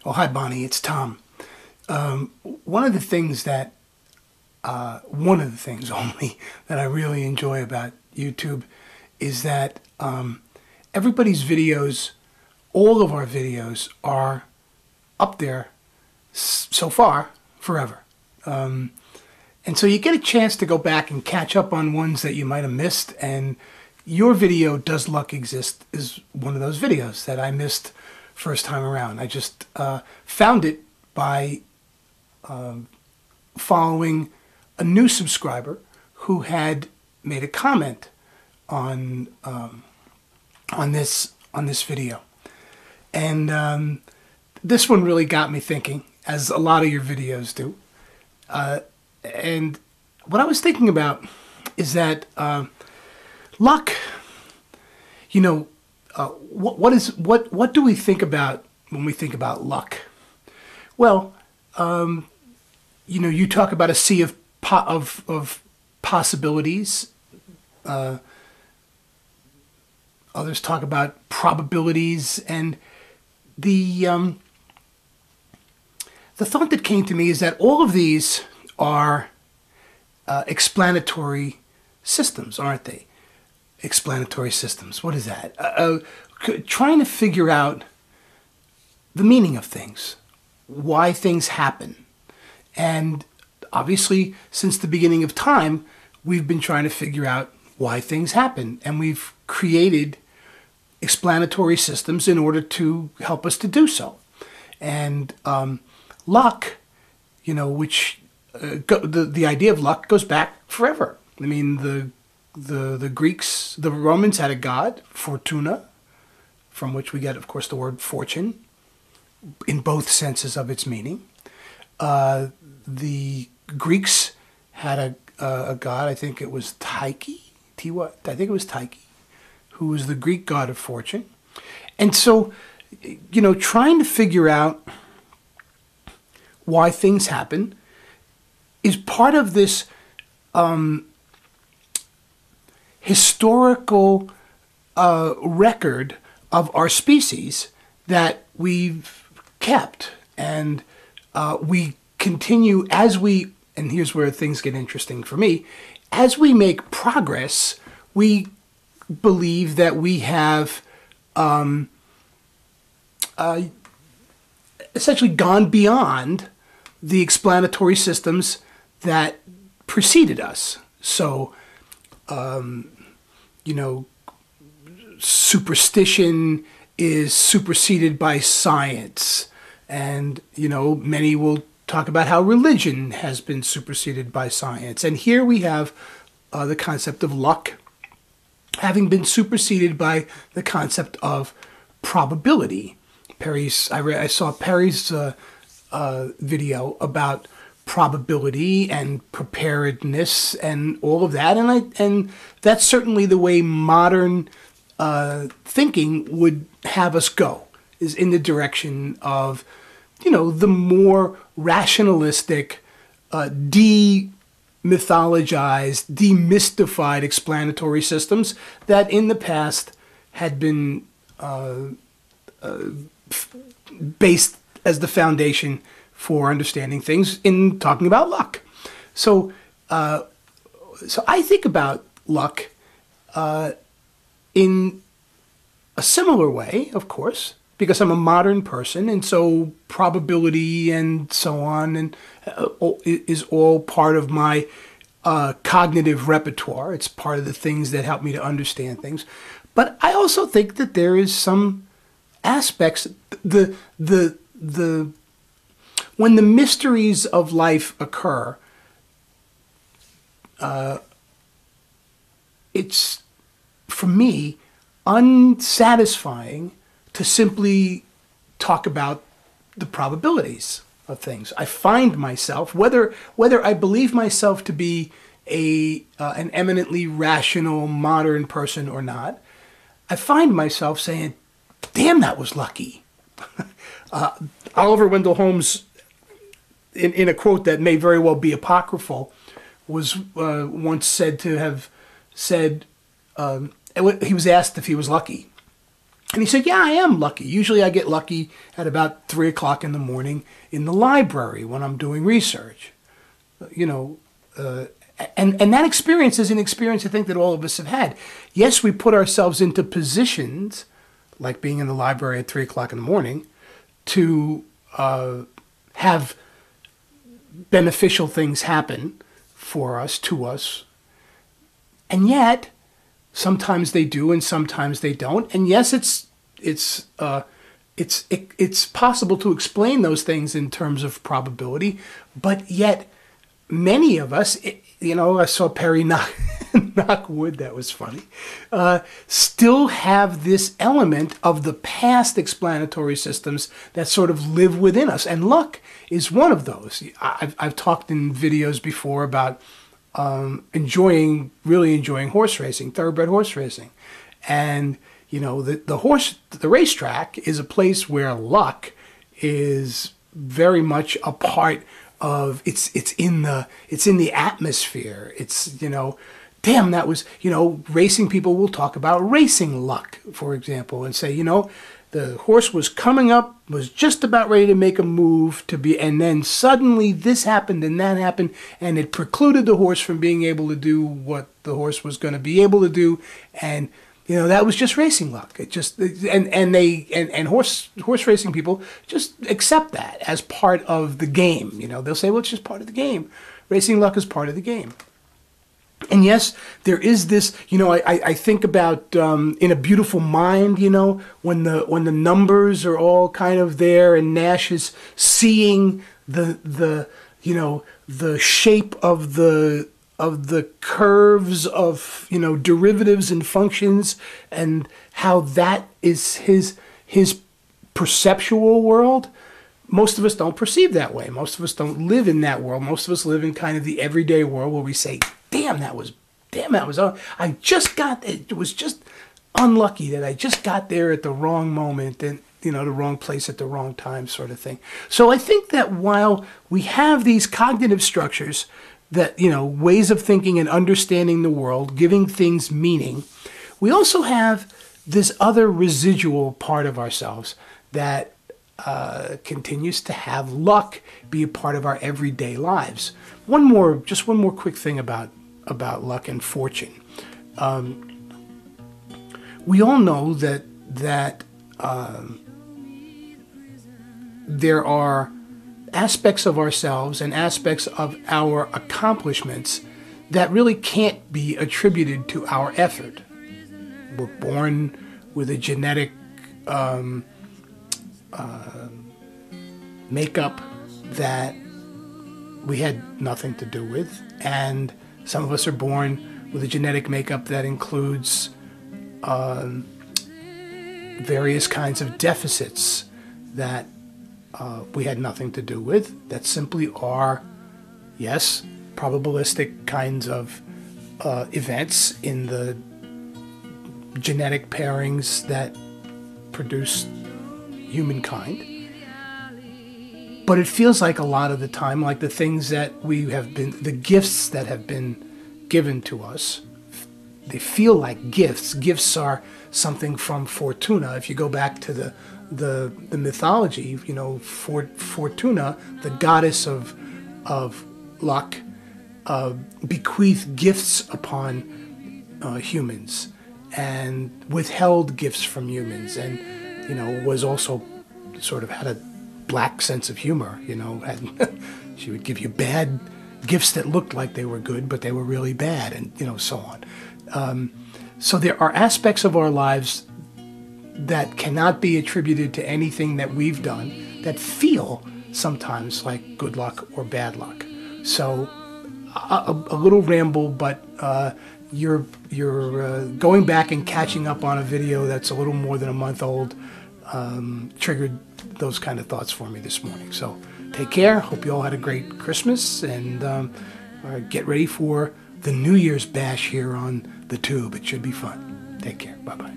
Oh, hi, Bonnie. It's Tom. One of the things that, one of the things only that I really enjoy about YouTube is that everybody's videos, all of our videos, are up there so far forever. And so you get a chance to go back and catch up on ones that you might have missed. And your video, Does Luck Exist, is one of those videos that I missed first time around. I just found it by following a new subscriber who had made a comment on this video, and this one really got me thinking, as a lot of your videos do. And what I was thinking about is that luck. You know, what do we think about when we think about luck? Well, you know, you talk about a sea of possibilities. Others talk about probabilities, and the thought that came to me is that all of these are explanatory systems, aren't they? Explanatory systems. What is that? Trying to figure out the meaning of things, why things happen. And obviously, since the beginning of time, we've been trying to figure out why things happen. And we've created explanatory systems in order to help us to do so. And luck, you know, which the idea of luck goes back forever. I mean, the Greeks, the Romans had a god, Fortuna, from which we get, of course, the word fortune, in both senses of its meaning. The Greeks had a god, I think it was Tyche, I think it was Tyche, who was the Greek god of fortune. And so, you know, trying to figure out why things happen is part of this historical record of our species that we've kept. And we continue as we, and here's where things get interesting for me, as we make progress, we believe that we have essentially gone beyond the explanatory systems that preceded us. So, you know, superstition is superseded by science. And, you know, many will talk about how religion has been superseded by science. And here we have the concept of luck having been superseded by the concept of probability. I saw Perry's video about probability and preparedness and all of that, and that's certainly the way modern thinking would have us go, is in the direction of, you know, the more rationalistic, demythologized, demystified explanatory systems that in the past had been based as the foundation for understanding things in talking about luck. So, so I think about luck in a similar way, of course, because I'm a modern person, and so probability and so on and is all part of my cognitive repertoire. It's part of the things that help me to understand things. But I also think that there is some aspects, when the mysteries of life occur, it's, for me, unsatisfying to simply talk about the probabilities of things. I find myself, whether I believe myself to be an eminently rational modern person or not, I find myself saying, damn, that was lucky. Oliver Wendell Holmes, in a quote that may very well be apocryphal, was once said to have said, he was asked if he was lucky. And he said, yeah, I am lucky. Usually I get lucky at about 3 o'clock in the morning in the library when I'm doing research. You know, and that experience is an experience I think that all of us have had. Yes, we put ourselves into positions, like being in the library at 3 o'clock in the morning, to have beneficial things happen for us, to us. And yet, sometimes they do and sometimes they don't. And yes, it's possible to explain those things in terms of probability, but yet many of us, you know, I saw Perry knock wood, that was funny, still have this element of the past explanatory systems that sort of live within us. And luck is one of those. I've talked in videos before about really enjoying horse racing, thoroughbred horse racing. And, you know, the racetrack is a place where luck is very much a part of, it's in the atmosphere. It's, you know, damn, that was, you know, racing people will talk about racing luck, for example, and say, you know, the horse was coming up, was just about ready to make a move and then suddenly this happened and that happened, and it precluded the horse from being able to do what the horse was going to be able to do, and you know, that was just racing luck. It just and horse racing people just accept that as part of the game. You know, they'll say, well, it's just part of the game. Racing luck is part of the game. And yes, there is this, you know, I think about In a Beautiful Mind, you know, when the numbers are all kind of there and Nash is seeing the you know, the shape of the curves of, you know, derivatives and functions, and how that is his perceptual world. Most of us don't perceive that way. Most of us don't live in that world. Most of us live in kind of the everyday world where we say, damn, that was, I just got, it was just unlucky that I just got there at the wrong moment and, you know, the wrong place at the wrong time, sort of thing. So I think that while we have these cognitive structures that, you know, ways of thinking and understanding the world, giving things meaning, we also have this other residual part of ourselves that continues to have luck be a part of our everyday lives. Just one more quick thing about luck and fortune. We all know that there are aspects of ourselves and aspects of our accomplishments that really can't be attributed to our effort. We're born with a genetic makeup that we had nothing to do with, and some of us are born with a genetic makeup that includes various kinds of deficits that we had nothing to do with, that simply are, yes, probabilistic kinds of events in the genetic pairings that produce humankind. But it feels like a lot of the time, like the things that we have been, the gifts that have been given to us, they feel like gifts. Gifts are something from Fortuna. If you go back to the mythology, you know, Fortuna, the goddess of luck, bequeathed gifts upon humans and withheld gifts from humans, and, you know, was also sort of had a black sense of humor, you know. She would give you bad gifts that looked like they were good, but they were really bad, and, you know, so on. So there are aspects of our lives that cannot be attributed to anything that we've done that feel sometimes like good luck or bad luck. So a little ramble, but you're going back and catching up on a video that's a little more than a month old triggered those kind of thoughts for me this morning. So take care. Hope you all had a great Christmas, and get ready for the New Year's bash here on the Tube. It should be fun. Take care. Bye-bye.